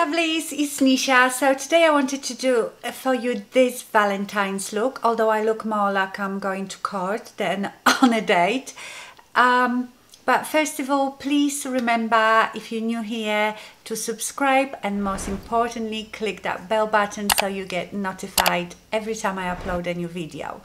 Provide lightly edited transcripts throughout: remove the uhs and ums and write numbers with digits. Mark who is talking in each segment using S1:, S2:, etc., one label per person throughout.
S1: lovelies, it's Nisha. So today I wanted to do for you this Valentine's look, although I look more like I'm going to court than on a date. But first of all, please remember, if you're new here, to subscribe and most importantly click that bell button so you get notified every time I upload a new video.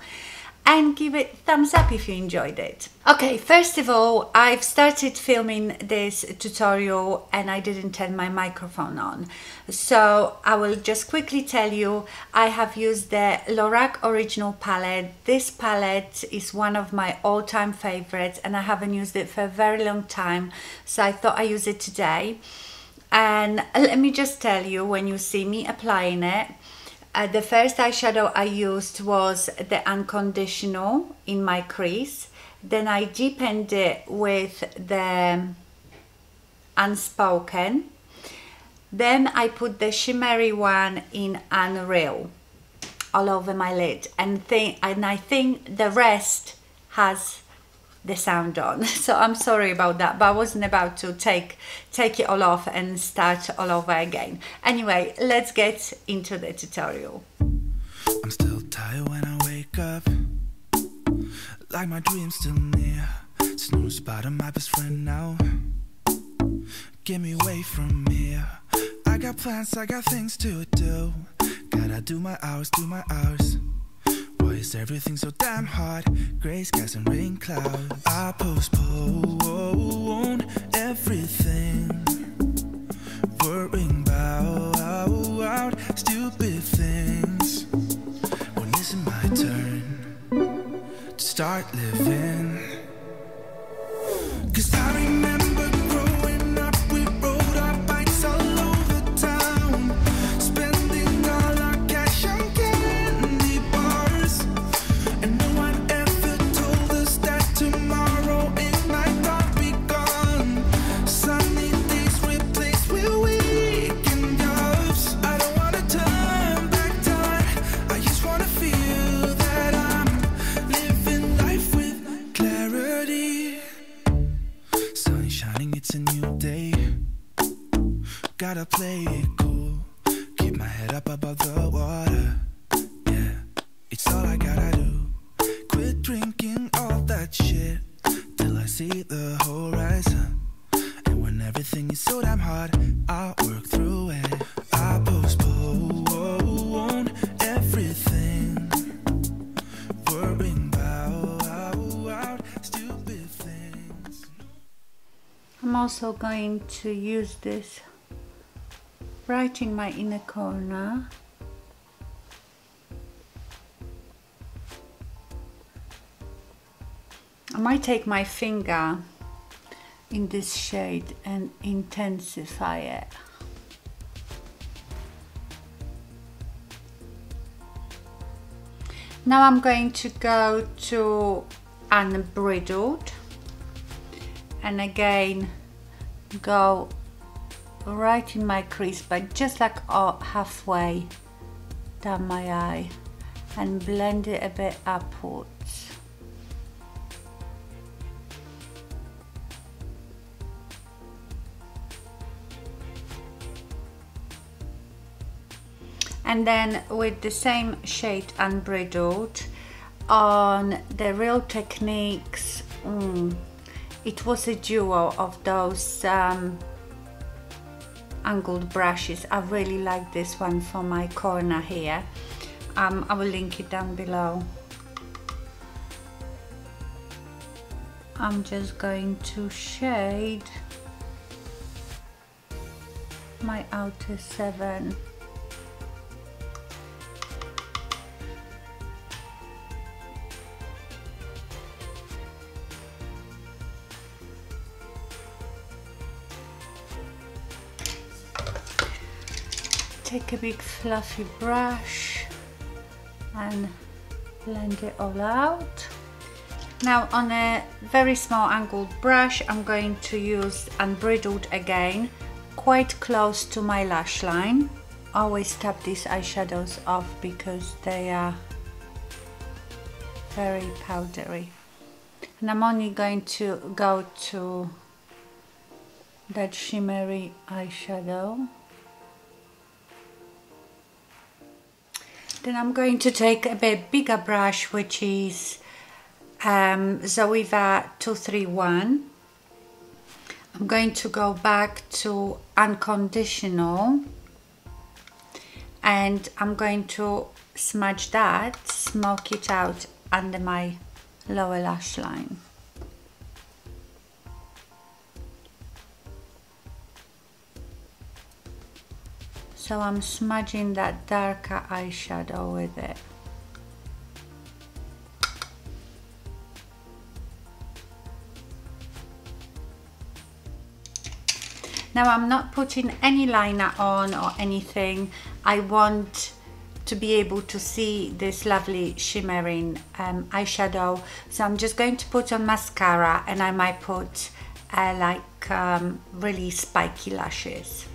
S1: And give it thumbs up if you enjoyed it. Okay, first of all, I've started filming this tutorial and I didn't turn my microphone on. So I will just quickly tell you, I have used the Lorac original palette. This palette is one of my all-time favorites and I haven't used it for a very long time. So I thought I'd use it today. And let me just tell you, when you see me applying it, the first eyeshadow I used was the Unconditional in my crease. Then I deepened it with the Unspoken. Then I put the shimmery one in Unreal all over my lid. And I think the rest has the sound on. So I'm sorry about that, but I wasn't about to take it all off and start all over again. Anyway, let's get into the tutorial.
S2: I'm still tired when I wake up, like my dream's still near. Snooze bottom, my best friend now. Get me away from here. I got plans, I got things to do. Gotta do my hours, Why is everything so damn hard? Gray skies and rain clouds. I postpone everything, worrying about stupid things. When is it my turn to start living? 'Cause I remember growing up, we rode our bikes all over town, spending all our cash on candy bars. And no one ever told us that tomorrow it might not be gone. Sunny days replaced with weekend jobs. I don't wanna turn back time, I just wanna feel that I'm living life with clarity. Sun shining, it's a new day. Gotta play it cool, keep my head up above the water. Yeah, it's all I gotta do. Quit drinking all that shit till I see the horizon. And when everything is so damn hard, I'll work through it. I postpone everything, worrying about stupid things.
S1: I'm also going to use this right in my inner corner. I might take my finger in this shade and intensify it. Now I'm going to go to Unbriddled and again go right in my crease, but just like halfway down my eye, and blend it a bit upwards. And then with the same shade Unbridled on the Real Techniques, it was a duo of those angled brushes. I really like this one for my corner here. I will link it down below. I'm just going to shade my outer 7. Take a big fluffy brush and blend it all out. Now on a very small angled brush, I'm going to use Unbridled again, quite close to my lash line. Always tap these eyeshadows off because they are very powdery. And I'm only going to go to that shimmery eyeshadow Then I'm going to take a bit bigger brush, which is Zoeva 231. I'm going to go back to Unconditional, and I'm going to smudge that, smoke it out under my lower lash line. So I'm smudging that darker eyeshadow with it. Now I'm not putting any liner on or anything. I want to be able to see this lovely shimmering eyeshadow. So I'm just going to put on mascara, and I might put really spiky lashes.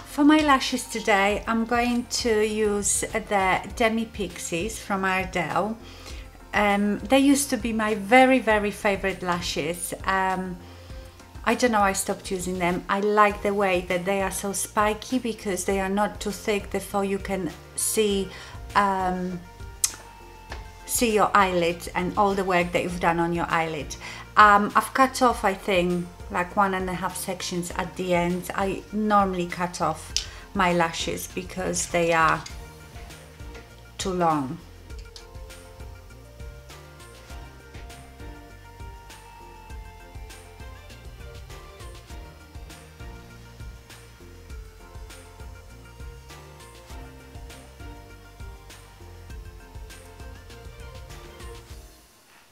S1: For my lashes today, I'm going to use the Demi Pixies from Ardel. They used to be my very favorite lashes. I don't know, I stopped using them. I like the way that they are so spiky because they are not too thick, therefore you can see your eyelid and all the work that you've done on your eyelid. I've cut off, I think, like 1.5 sections at the end. I normally cut off my lashes because they are too long.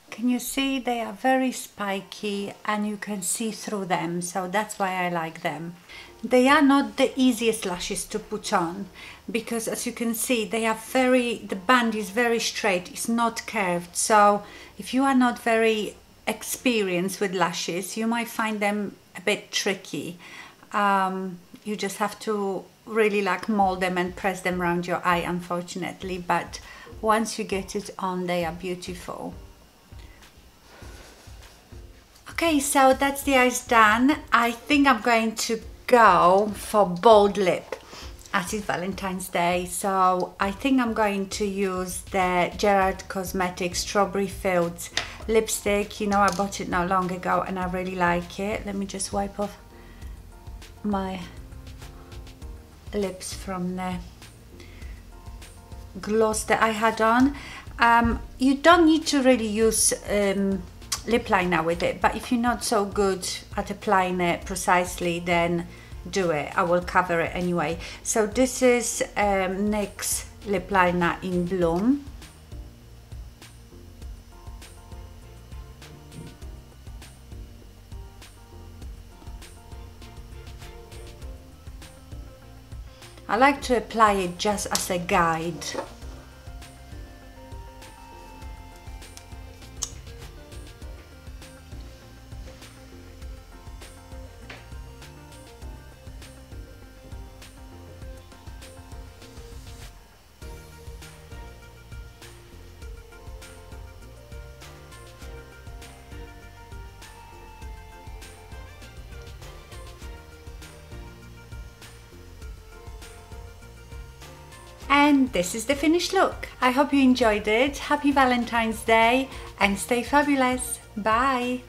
S1: Can you see they are very spiky and you can see through them, so that's why I like them. They are not the easiest lashes to put on because, as you can see, they are the band is very straight, it's not curved. So if you are not very experienced with lashes, you might find them a bit tricky. You just have to really mold them and press them around your eye, unfortunately, but once you get it on, they are beautiful. Okay, so that's the eyes done. I think I'm going to go for bold lip as it's Valentine's Day. So I think I'm going to use the Gerard Cosmetics Strawberry Fields lipstick. You know, I bought it not long ago and I really like it. Let me just wipe off my lips from the gloss that I had on. You don't need to really use lip liner with it, but if you're not so good at applying it precisely, then do it. I will cover it anyway. So this is NYX lip liner in Bloom. I like to apply it just as a guide. And this is the finished look. I hope you enjoyed it. Happy Valentine's Day and stay fabulous. Bye.